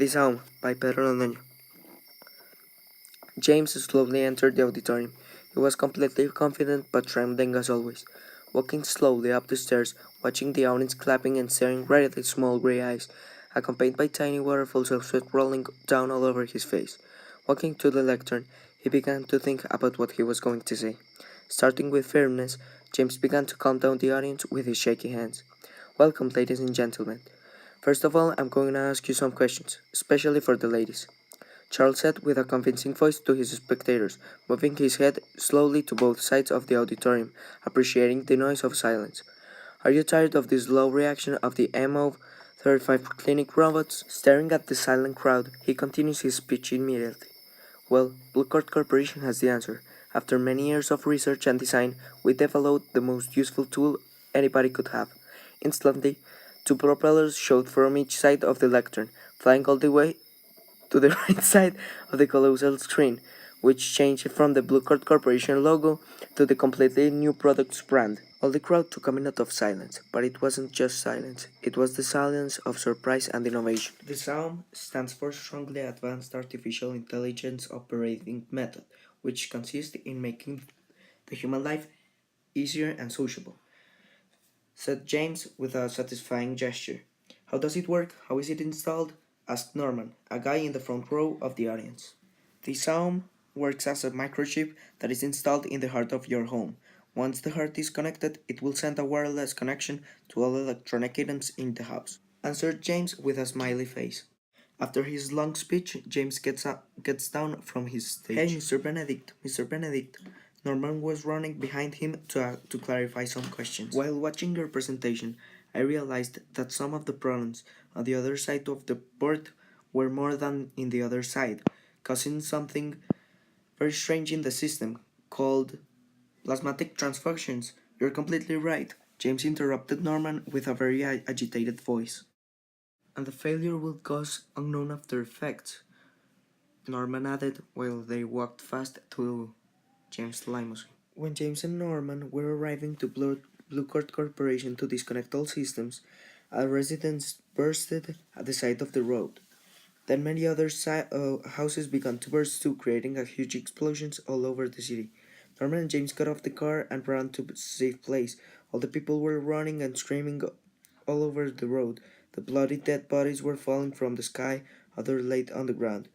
SAAOM by Pedro Londoño. James slowly entered the auditorium. He was completely confident but trembling as always, walking slowly up the stairs, watching the audience clapping and staring right at his small gray eyes, accompanied by tiny waterfalls of sweat rolling down all over his face. Walking to the lectern, he began to think about what he was going to say. Starting with firmness, James began to calm down the audience with his shaky hands. Welcome, ladies and gentlemen. First of all, I'm going to ask you some questions, especially for the ladies. Charles said with a convincing voice to his spectators, moving his head slowly to both sides of the auditorium, appreciating the noise of silence. Are you tired of this slow reaction of the MO-35 clinic robots? Staring at the silent crowd, he continues his speech immediately. Well, Blue Card Corporation has the answer. After many years of research and design, we developed the most useful tool anybody could have. Instantly, two propellers shot from each side of the lectern, flying all the way to the right side of the colossal screen, which changed from the Blue Card Corporation logo to the completely new product's brand. All the crowd took a minute of silence, but it wasn't just silence, it was the silence of surprise and innovation. The SAAOM stands for Strongly Advanced Artificial Intelligence Operating Method, which consists in making the human life easier and sociable, said James with a satisfying gesture. How does it work? How is it installed? Asked Norman, a guy in the front row of the audience. The SAAOM works as a microchip that is installed in the heart of your home. Once the heart is connected, it will send a wireless connection to all electronic items in the house, answered James with a smiley face. After his long speech, James gets down from his stage. Hey, Mr. Benedict, Mr. Benedict. Norman was running behind him to clarify some questions. While watching your presentation, I realized that some of the problems on the other side of the board were more than in the other side, causing something very strange in the system called plasmatic transfusions. You're completely right, James interrupted Norman with a very agitated voice. And the failure will cause unknown after effects, Norman added while they walked fast to James' limousine. When James and Norman were arriving to Blue Card Corporation to disconnect all systems, a residence bursted at the side of the road. Then many other houses began to burst too, creating a huge explosions all over the city. Norman and James got off the car and ran to a safe place. All the people were running and screaming all over the road. The bloody dead bodies were falling from the sky, others laid on the ground.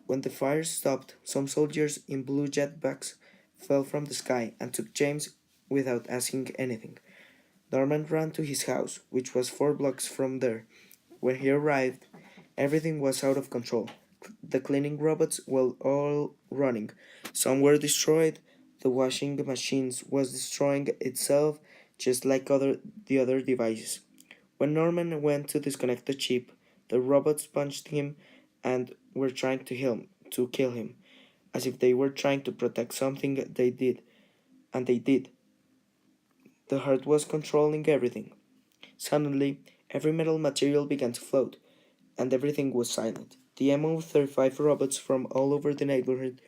When the fire stopped, some soldiers in blue jetpacks fell from the sky and took James without asking anything. Norman ran to his house, which was 4 blocks from there. When he arrived, everything was out of control. The cleaning robots were all running. Some were destroyed. The washing machines was destroying itself, just like the other devices. When Norman went to disconnect the chip, the robots punched him and were trying to kill him, as if they were trying to protect something they did, and they did. The heart was controlling everything. Suddenly, every metal material began to float, and everything was silent. The MO-35 robots from all over the neighborhood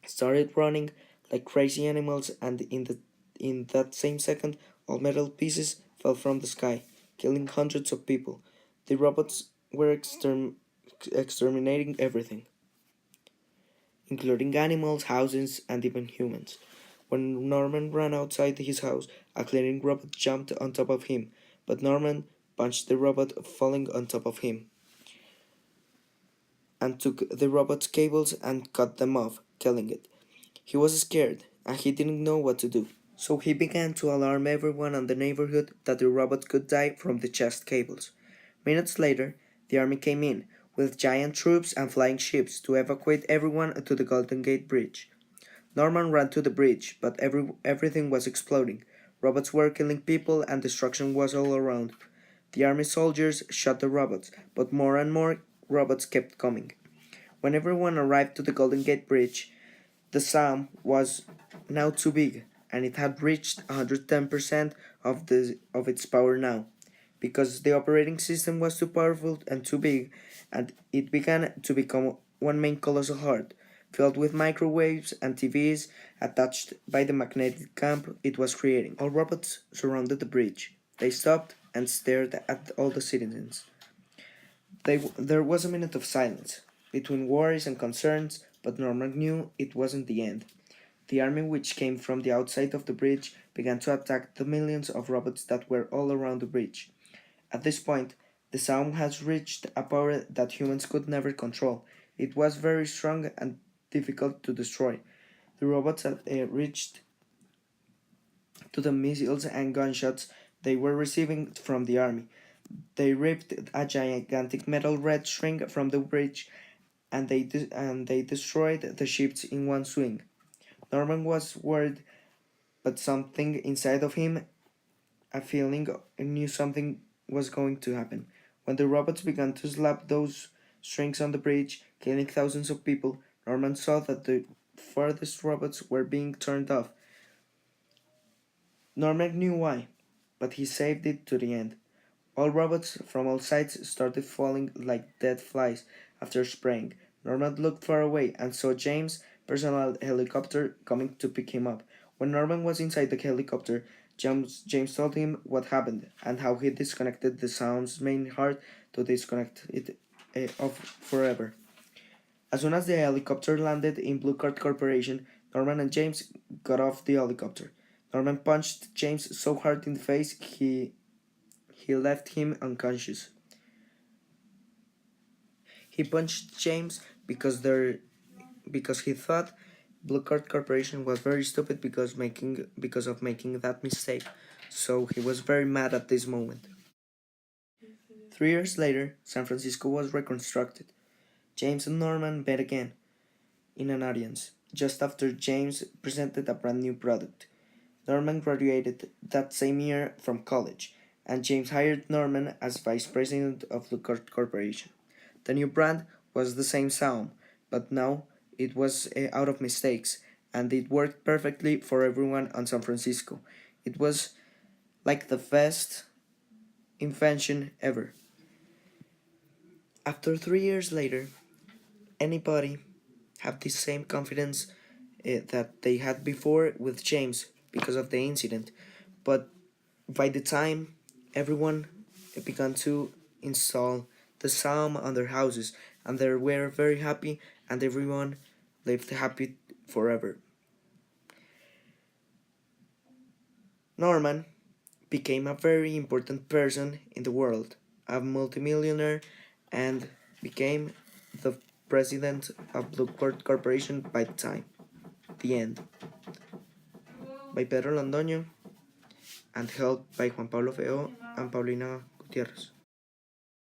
started running like crazy animals, and in that same second, all metal pieces fell from the sky, killing hundreds of people. The robots were exterminating everything, including animals, houses, and even humans. When Norman ran outside his house, a cleaning robot jumped on top of him, but Norman punched the robot falling on top of him and took the robot's cables and cut them off, killing it. He was scared, and he didn't know what to do. So he began to alarm everyone in the neighborhood that the robot could die from the chest cables. Minutes later, the army came in, with giant troops and flying ships to evacuate everyone to the Golden Gate Bridge. Norman ran to the bridge, but everything was exploding. Robots were killing people and destruction was all around. The army soldiers shot the robots, but more and more robots kept coming. When everyone arrived to the Golden Gate Bridge, the SAAOM was now too big, and it had reached 110% of its power now. Because the operating system was too powerful and too big, and it began to become one main colossal heart, filled with microwaves and TVs attached by the magnetic camp it was creating. All robots surrounded the bridge. They stopped and stared at all the citizens. There was a minute of silence, between worries and concerns, but Norman knew it wasn't the end. The army, which came from the outside of the bridge, began to attack the millions of robots that were all around the bridge. At this point, the SAAOM has reached a power that humans could never control. It was very strong and difficult to destroy. The robots had reached to the missiles and gunshots they were receiving from the army. They ripped a gigantic metal red string from the bridge and they destroyed the ships in one swing. Norman was worried, but something inside of him, a feeling, knew something was going to happen. When the robots began to slap those strings on the bridge, killing thousands of people, Norman saw that the farthest robots were being turned off. Norman knew why, but he saved it to the end. All robots from all sides started falling like dead flies after spraying. Norman looked far away and saw James' personal helicopter coming to pick him up. When Norman was inside the helicopter, James told him what happened and how he disconnected the SAAOM's main heart to disconnect it off forever. As soon as the helicopter landed in Blue Card Corporation, Norman and James got off the helicopter. Norman punched James so hard in the face he left him unconscious. He punched James because he thought Blue Card Corporation was very stupid because of making that mistake. So he was very mad at this moment. 3 years later, San Francisco was reconstructed. James and Norman met again in an audience, just after James presented a brand new product. Norman graduated that same year from college, and James hired Norman as vice president of the corporation. The new brand was the same SAAOM, but now it was out of mistakes, and it worked perfectly for everyone on San Francisco. It was like the best invention ever. After 3 years later, anybody have the same confidence that they had before with James because of the incident, but by the time everyone began to install the SAAOM on their houses, and they were very happy, and everyone lived happy forever. Norman became a very important person in the world, a multimillionaire, and became the president of Blue Corporation by the time. The end. By Pedro Londoño and helped by Juan Pablo Feo and Paulina Gutierrez.